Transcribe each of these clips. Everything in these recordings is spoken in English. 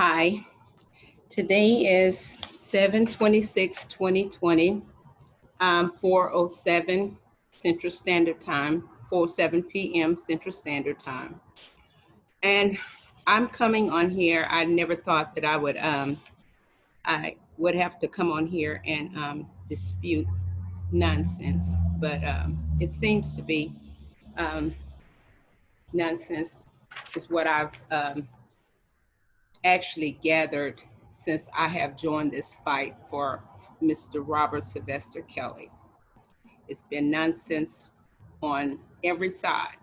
Hi, today is 7/26/2020, 4:07 Central Standard Time, 4:07 p.m. Central Standard Time. And I'm coming on here. I never thought that I would have to come on here and dispute nonsense, but it seems to be um, nonsense is what I've actually gathered since I have joined this fight for Mr. Robert Sylvester Kelly. It's been nonsense on every side.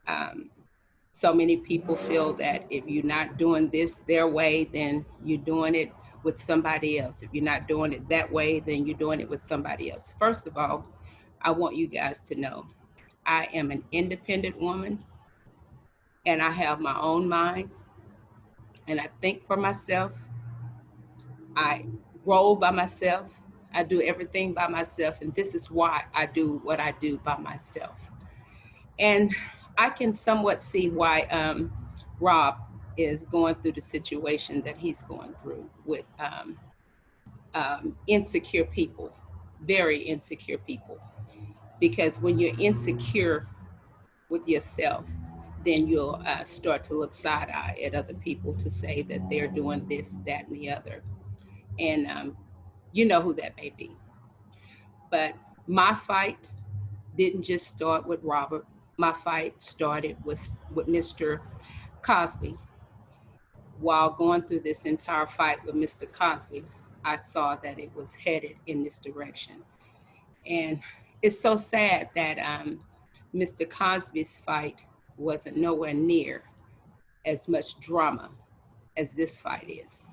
Um, so many people feel that if you're not doing this their way, then you're doing it with somebody else. If you're not doing it that way, then you're doing it with somebody else. First of all, I want you guys to know I am an independent woman and I have my own mind and I think for myself. I roll by myself. I do everything by myself. And this is why I do what I do by myself. And I can somewhat see why Rob is going through the situation that he's going through with insecure people, very insecure people. Because when you're insecure with yourself, then you'll start to look side eye at other people to say that they're doing this, that, and the other. And you know who that may be. But my fight didn't just start with Robert. My fight started with Mr. Cosby. While going through this entire fight with Mr. Cosby, I saw that it was headed in this direction. And it's so sad that Mr. Cosby's fight wasn't nowhere near as much drama as this fight is.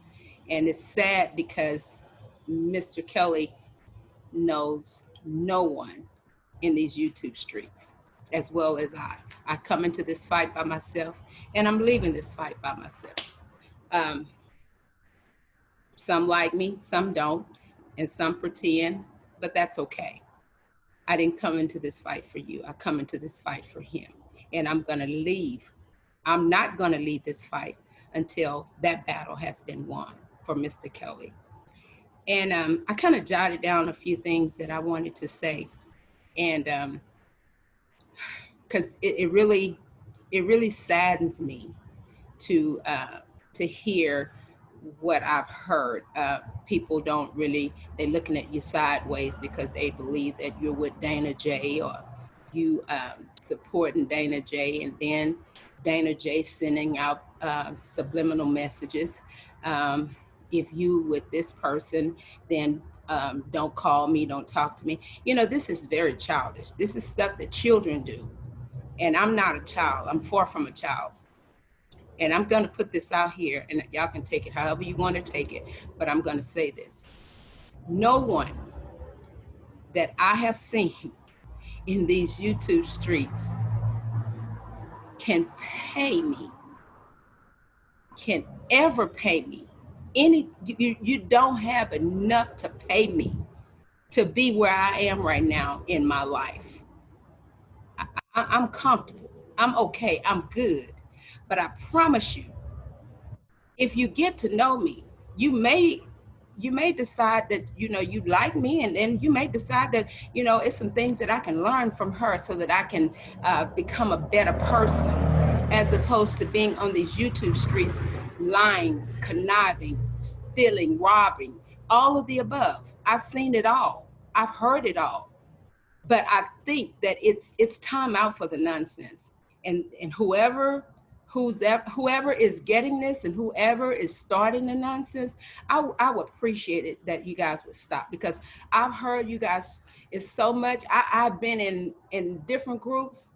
And it's sad because Mr. Kelly knows no one in these YouTube streets as well as I. I come into this fight by myself and I'm leaving this fight by myself. Um, some like me, some don't, and some pretend, but that's okay. I didn't come into this fight for you. I come into this fight for him. And I'm going to leave. I'm not going to leave this fight until that battle has been won for Mr. Kelly. And I kind of jotted down a few things that I wanted to say. And because it really saddens me to hear what I've heard. People don't really, they're looking at you sideways because they believe that you're with Dana J or you supporting Dana J, and then Dana J sending out subliminal messages. If you with this person, then don't call me, don't talk to me. You know, this is very childish. This is stuff that children do. And I'm not a child. I'm far from a child. And I'm going to put this out here, and y'all can take it however you want to take it. But I'm going to say this. No one that I have seen in these YouTube streets can pay me, can ever pay me. You don't have enough to pay me to be where I am right now in my life. I'm comfortable. I'm okay. I'm good. But I promise you, if you get to know me, you may decide that you like me, and then you may decide that it's some things that I can learn from her so that I can become a better person, as opposed to being on these YouTube streets lying, conniving, stealing, robbing, all of the above. I've seen it all. I've heard it all. But I think that it's time out for the nonsense. And whoever is getting this and whoever is starting the nonsense, I would appreciate it that you guys would stop, because I've heard you guys, it's so much. I've been in different groups.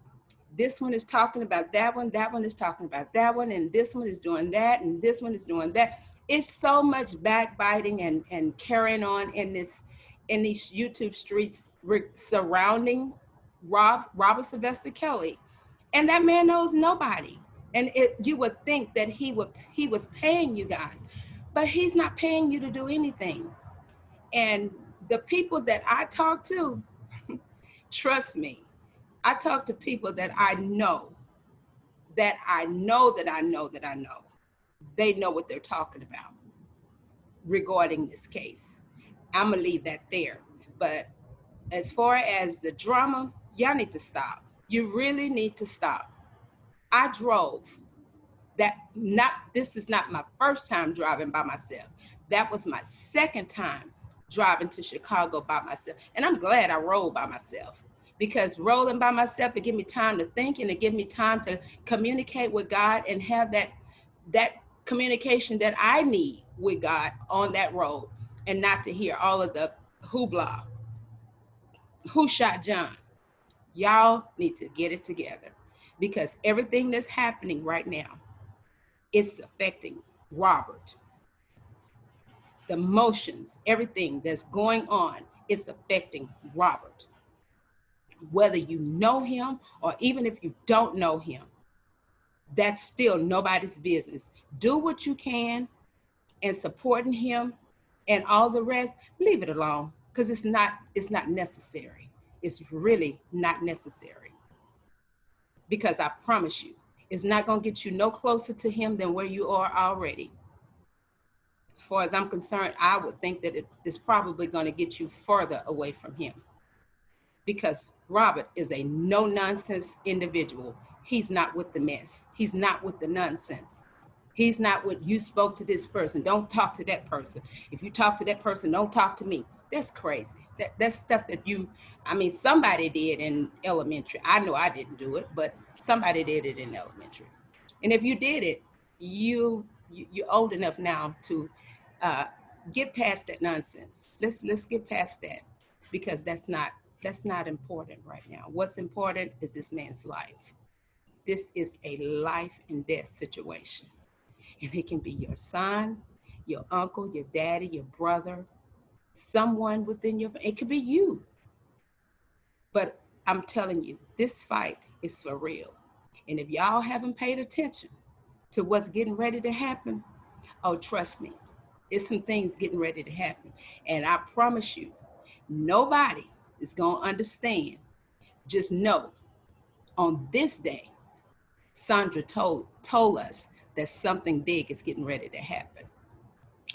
This one is talking about that one is talking about that one, and this one is doing that, and this one is doing that. It's so much backbiting and carrying on in these YouTube streets surrounding Robert Sylvester Kelly. And that man knows nobody. And you would think that he was paying you guys, but he's not paying you to do anything. And the people that I talk to, trust me, I talk to people that I know, that I know, that I know, that I know. they know what they're talking about regarding this case. I'm gonna leave that there. But as far as the drama, y'all need to stop. You really need to stop. I drove that not this is not my first time driving by myself. That was my second time driving to Chicago by myself. And I'm glad I rode by myself, because rolling by myself, it give me time to think, and it give me time to communicate with God and have that communication that I need with God on that road, and not to hear all of the hoopla. Who shot John? Y'all need to get it together, because everything that's happening right now, it's affecting Robert. The emotions, everything that's going on, it's affecting Robert. Whether you know him or even if you don't know him, that's still nobody's business. Do what you can and supporting him, and all the rest, leave it alone, because it's not necessary. It's really not necessary, because I promise you, it's not going to get you no closer to him than where you are already. As far as I'm concerned, I would think that it's probably going to get you further away from him, because Robert is a no nonsense individual. He's not with the mess. He's not with the nonsense. He's not what you spoke to this person. Don't talk to that person. If you talk to that person, don't talk to me. That's crazy. That's stuff that somebody did in elementary. I know I didn't do it, but somebody did it in elementary. And if you did it, you're old enough now to uh, get past that nonsense. Let's get past that, because that's not important right now. What's important is this man's life. This is a life and death situation. And it can be your son, your uncle, your daddy, your brother, someone within it could be you. But I'm telling you, this fight is for real. And if y'all haven't paid attention to what's getting ready to happen, oh, trust me, it's some things getting ready to happen. And I promise you, nobody is going to understand. Just know, on this day, Sandra told us that something big is getting ready to happen.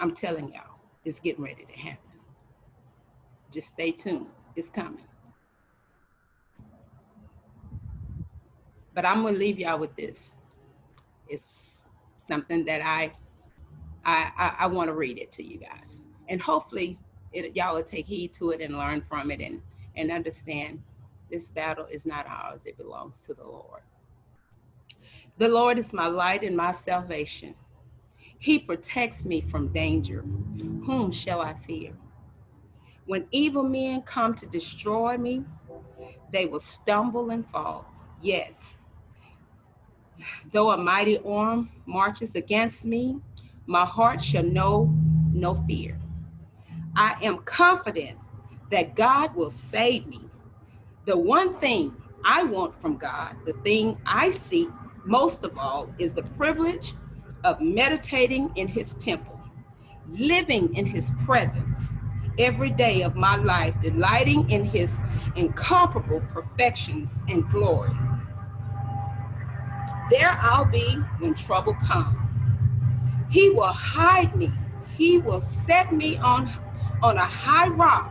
I'm telling y'all, it's getting ready to happen. Just stay tuned. It's coming. But I'm gonna leave y'all with this. It's something that I want to read it to you guys, and hopefully y'all will take heed to it and learn from it, and understand this battle is not ours; it belongs to the Lord. The Lord is my light and my salvation. He protects me from danger. Whom shall I fear? When evil men come to destroy me, they will stumble and fall. Yes, though a mighty arm marches against me, my heart shall know no fear. I am confident that God will save me. The one thing I want from God, the thing I seek most of all, is the privilege of meditating in his temple, living in his presence every day of my life, delighting in his incomparable perfections and glory. There I'll be when trouble comes. He will hide me. He will set me on a high rock,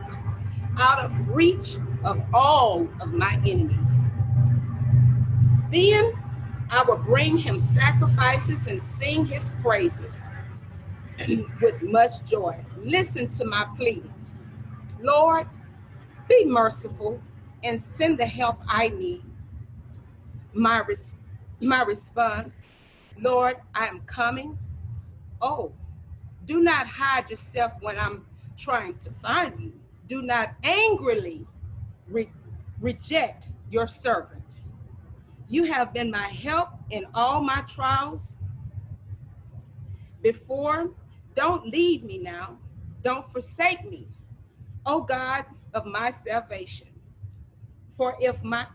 out of reach of all of my enemies. Then I will bring him sacrifices and sing his praises with much joy. Listen to my plea. Lord, be merciful and send the help I need. My, my response, Lord, I am coming. Oh, do not hide yourself when I'm trying to find you. Do not angrily reject your servant. You have been my help in all my trials before. Don't leave me now. Don't forsake me, O God of my salvation. For if my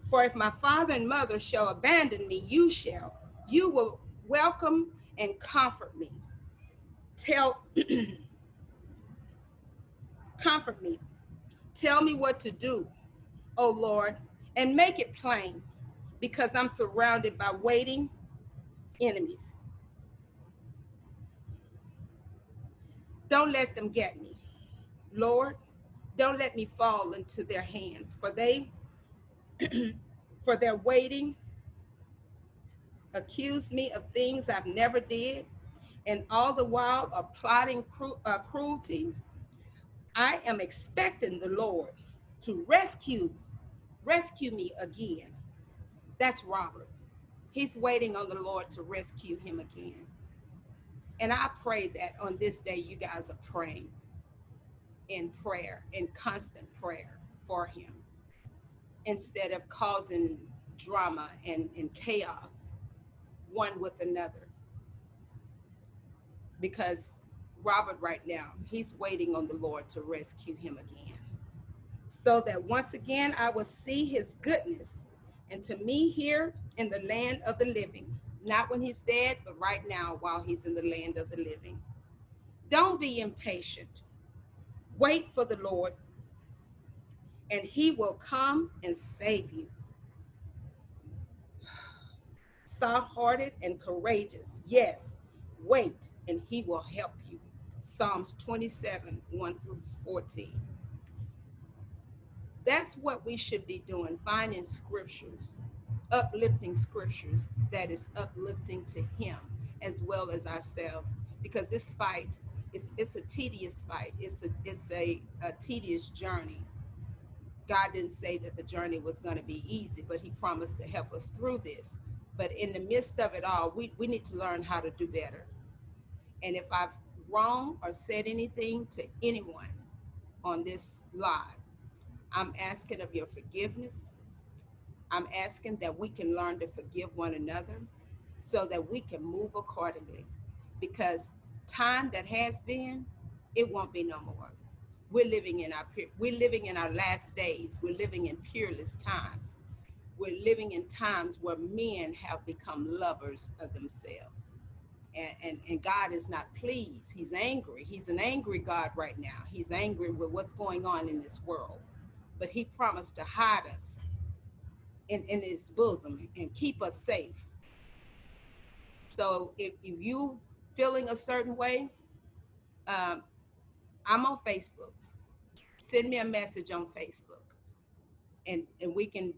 for if my father and mother shall abandon me, you will welcome and comfort me. Tell comfort me. Tell me what to do, O Lord, and make it plain, because I'm surrounded by waiting enemies. Don't let them get me. Lord, don't let me fall into their hands, for for their waiting accuse me of things I've never did, and all the while of plotting cruelty. I am expecting the Lord to rescue me again. That's Robert. He's waiting on the Lord to rescue him again. And I pray that on this day, you guys are praying in prayer, in constant prayer for him, instead of causing drama and chaos one with another. Because Robert, right now, he's waiting on the Lord to rescue him again, so that once again I will see his goodness and to me here in the land of the living. Not when he's dead, but right now while he's in the land of the living. Don't be impatient. Wait for the Lord, and he will come and save you. Soft hearted and courageous. Yes, wait, and he will help you. Psalms 27 1 through 14. That's what we should be doing, finding scriptures, uplifting scriptures that is uplifting to him as well as ourselves. Because this fight, it's a tedious fight. It's a tedious journey. God didn't say that the journey was going to be easy, but he promised to help us through this. But in the midst of it all, we need to learn how to do better. And if I've wronged or said anything to anyone on this live, I'm asking of your forgiveness. I'm asking that we can learn to forgive one another so that we can move accordingly. Because time that has been, it won't be no more. We're living in our last days. We're living in peerless times. We're living in times where men have become lovers of themselves. And God is not pleased. He's angry. He's an angry God right now. He's angry with what's going on in this world. But he promised to hide us in his bosom and keep us safe. So if you feeling a certain way, um, I'm on Facebook. Send me a message on Facebook, and we can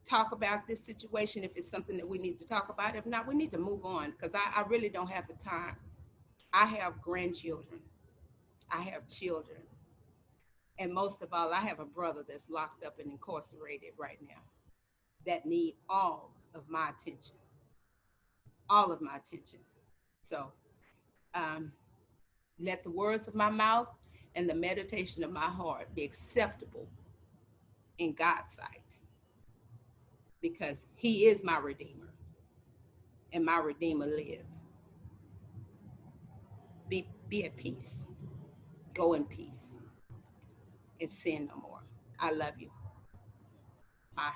talk about this situation if it's something that we need to talk about. If not, we need to move on because I really don't have the time. I have grandchildren. I have children. And most of all, I have a brother that's locked up and incarcerated right now that need of my attention, all of my attention. So um, let the words of my mouth and the meditation of my heart be acceptable in God's sight, because he is my redeemer and my redeemer live. Be at peace. Go in peace and sin no more. I love you. Bye.